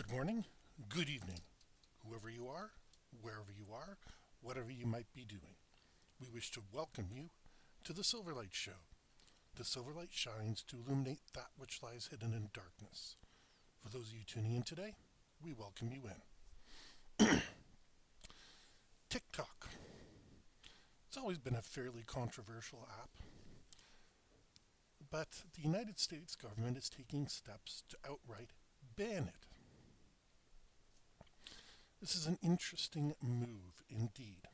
Good morning, good evening, whoever you are, wherever you are, whatever you might be doing. We wish to welcome you to the Silverlight Show. The Silverlight shines to illuminate that which lies hidden in darkness. For those of you tuning in today, we welcome you in. Tic Tok. It's always been a fairly controversial app, but the United States government is taking steps to outright ban it. This is an interesting move indeed.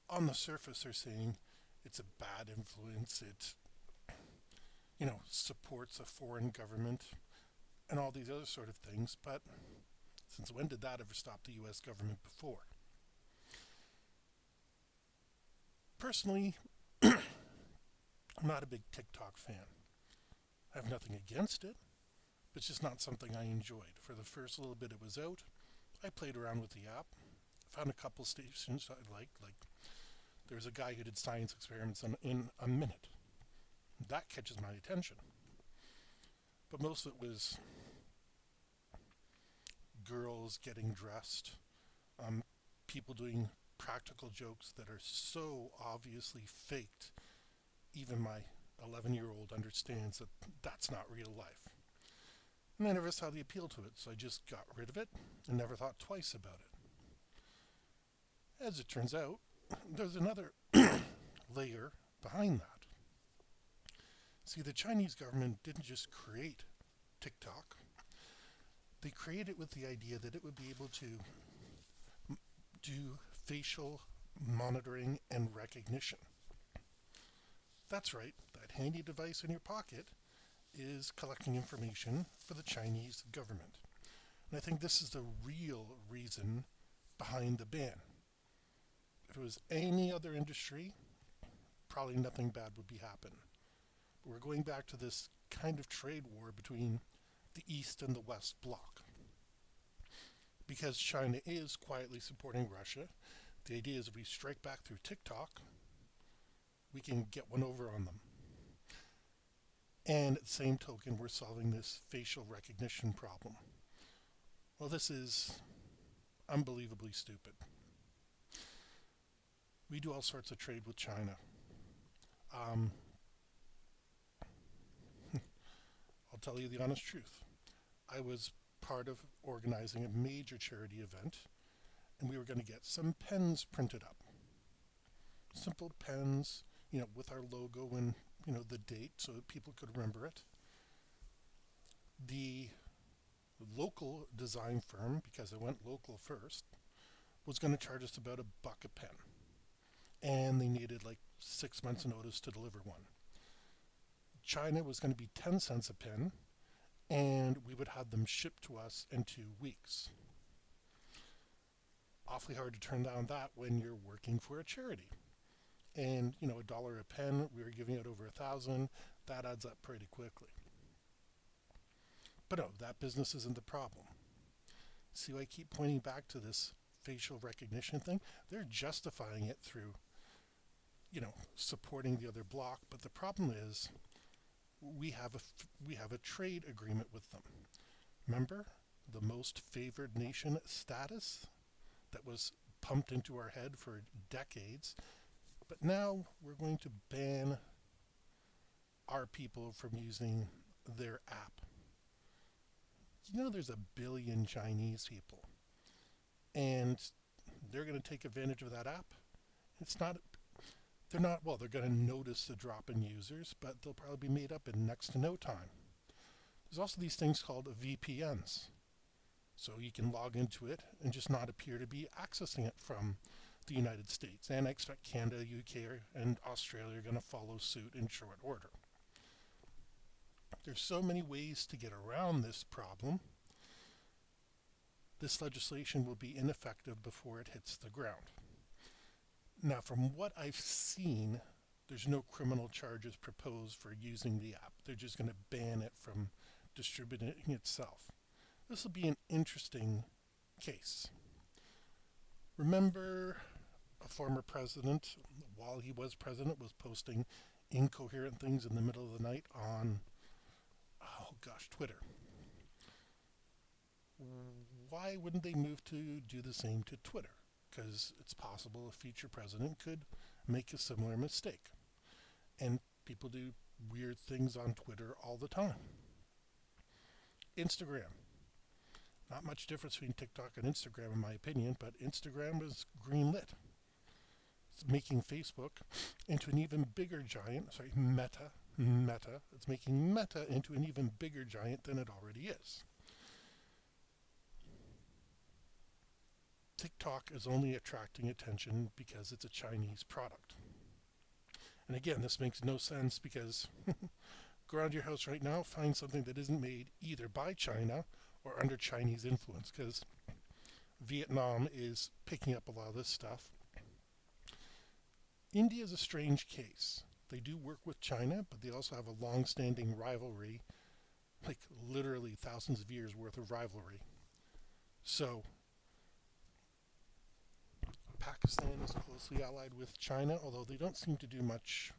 On the surface, they're saying it's a bad influence, it supports a foreign government and all these other sort of things, but since when did that ever stop the US government before? Personally, I'm not a big TikTok fan. I have nothing against it, but it's just not something I enjoyed. For the first little bit it was out, I played around with the app, found a couple stations I liked, like there was a guy who did science experiments in a minute. That catches my attention. But most of it was girls getting dressed, people doing practical jokes that are so obviously faked, even my 11-year-old understands that that's not real life. And I never saw the appeal to it, so I just got rid of it and never thought twice about it. As it turns out, there's another layer behind that. See, the Chinese government didn't just create TikTok, they created it with the idea that it would be able to do facial monitoring and recognition. That's right, that handy device in your pocket is collecting information for the Chinese government. And I think this is the real reason behind the ban. If it was any other industry, probably nothing bad would be happening. But we're going back to this kind of trade war between the East and the West bloc. Because China is quietly supporting Russia, the idea is if we strike back through TikTok, we can get one over on them. And at the same token, we're solving this facial recognition problem. Well, this is unbelievably stupid. We do all sorts of trade with China. Um, I'll tell you the honest truth. I was part of organizing a major charity event, and we were going to get some pens printed up. Simple pens, with our logo and, the date so that people could remember it. The local design firm, because I went local first, was going to charge us about $1 a pen. And they needed like 6 months' notice to deliver one. China was going to be 10 cents a pen, and we would have them shipped to us in 2 weeks. Awfully hard to turn down that when you're working for a charity. And, $1 a pen, we were giving out over 1,000. That adds up pretty quickly. But no, that business isn't the problem. See, I keep pointing back to this facial recognition thing. They're justifying it through, supporting the other bloc. But the problem is, we have a trade agreement with them. Remember the most favored nation status that was pumped into our head for decades? But now we're going to ban our people from using their app. There's 1 billion Chinese people, and they're going to take advantage of that app. They're going to notice the drop in users, but they'll probably be made up in next to no time. There's also these things called VPNs. So you can log into it and just not appear to be accessing it from the United States. And I expect Canada, UK, and Australia are going to follow suit in short order. There's so many ways to get around this problem. This legislation will be ineffective before it hits the ground. Now, from what I've seen, there's no criminal charges proposed for using the app. They're just going to ban it from distributing itself. This will be an interesting case. Remember, a former president, while he was president, was posting incoherent things in the middle of the night on, Twitter. why wouldn't they move to do the same to Twitter? Because it's possible a future president could make a similar mistake. And people do weird things on Twitter all the time. Instagram. Not much difference between TikTok and Instagram, in my opinion, but Instagram is greenlit. It's making Facebook into an even bigger giant. Sorry, Meta. It's making Meta into an even bigger giant than it already is. TikTok is only attracting attention because it's a Chinese product. And again, this makes no sense because go around your house right now, find something that isn't made either by China or under Chinese influence, because Vietnam is picking up a lot of this stuff. India is a strange case. They do work with China, but they also have a long-standing rivalry, like literally thousands of years worth of rivalry. So Pakistan is closely allied with China, although they don't seem to do much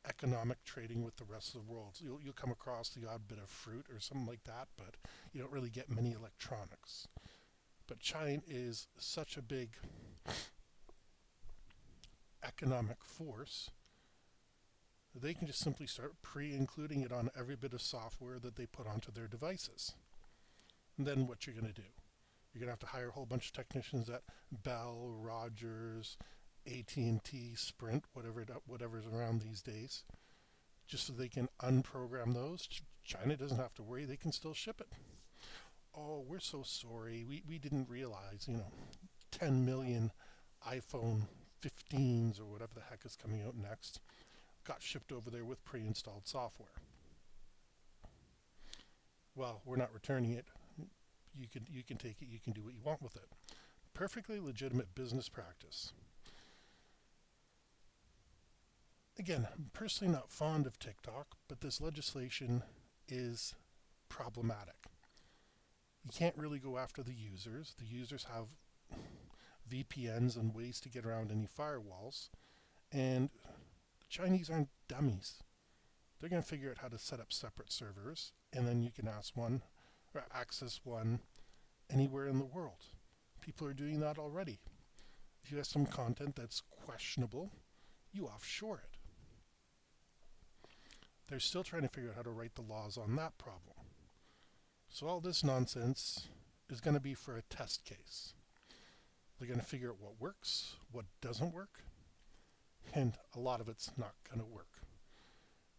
economic trading with the rest of the world. So you'll come across the odd bit of fruit or something like that, but you don't really get many electronics. But China is such a big economic force, they can just simply start pre-including it on every bit of software that they put onto their devices. And then what you're going to do? You're going to have to hire a whole bunch of technicians at Bell, Rogers, AT&T, Sprint, whatever's around these days, just so they can unprogram those. China doesn't have to worry. They can still ship it. Oh, we're so sorry. We didn't realize, 10 million iPhone 15s or whatever the heck is coming out next got shipped over there with pre-installed software. Well, we're not returning it. You can take it. You can do what you want with it. Perfectly legitimate business practice. Again, I'm personally not fond of TikTok, but this legislation is problematic. You can't really go after the users. The users have VPNs and ways to get around any firewalls, and the Chinese aren't dummies. They're going to figure out how to set up separate servers, and then you can access one anywhere in the world. People are doing that already. If you have some content that's questionable, you offshore it. They're still trying to figure out how to write the laws on that problem. So all this nonsense is going to be for a test case. They're going to figure out what works, what doesn't work, and a lot of it's not going to work.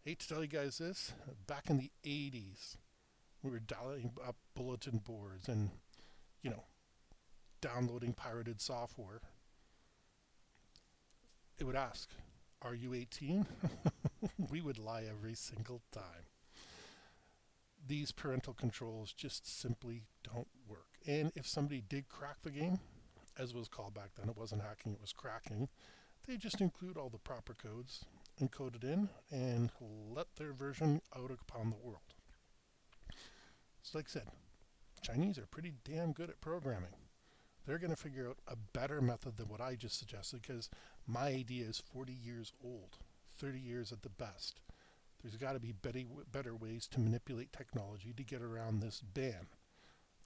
Hate to tell you guys this, back in the 80s, we were dialing up bulletin boards and, downloading pirated software. It would ask, are you 18? We would lie every single time. These parental controls just simply don't work. And if somebody did crack the game, as was called back then, it wasn't hacking, it was cracking, they just include all the proper codes, encode it in, and let their version out upon the world. So like I said, Chinese are pretty damn good at programming. They're going to figure out a better method than what I just suggested, because my idea is 40 years old, 30 years at the best. There's got to be better ways to manipulate technology to get around this ban.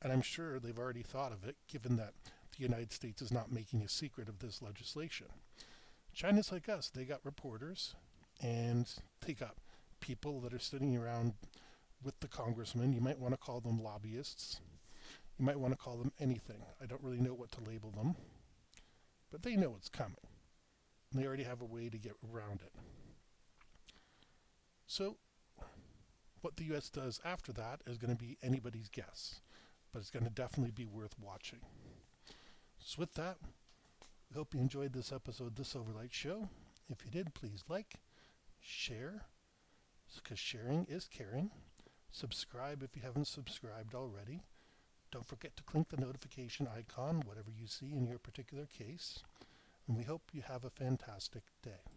And I'm sure they've already thought of it, given that the United States is not making a secret of this legislation. China's like us. They got reporters, and they got people that are sitting around with the congressman. You might want to call them lobbyists. You might want to call them anything. I don't really know what to label them. But they know it's coming. And they already have a way to get around it. So, what the U.S. does after that is going to be anybody's guess. But it's going to definitely be worth watching. So with that, I hope you enjoyed this episode of the Silverlight Show. If you did, please like, share, because sharing is caring. Subscribe if you haven't subscribed already. Don't forget to click the notification icon, whatever you see in your particular case. And we hope you have a fantastic day.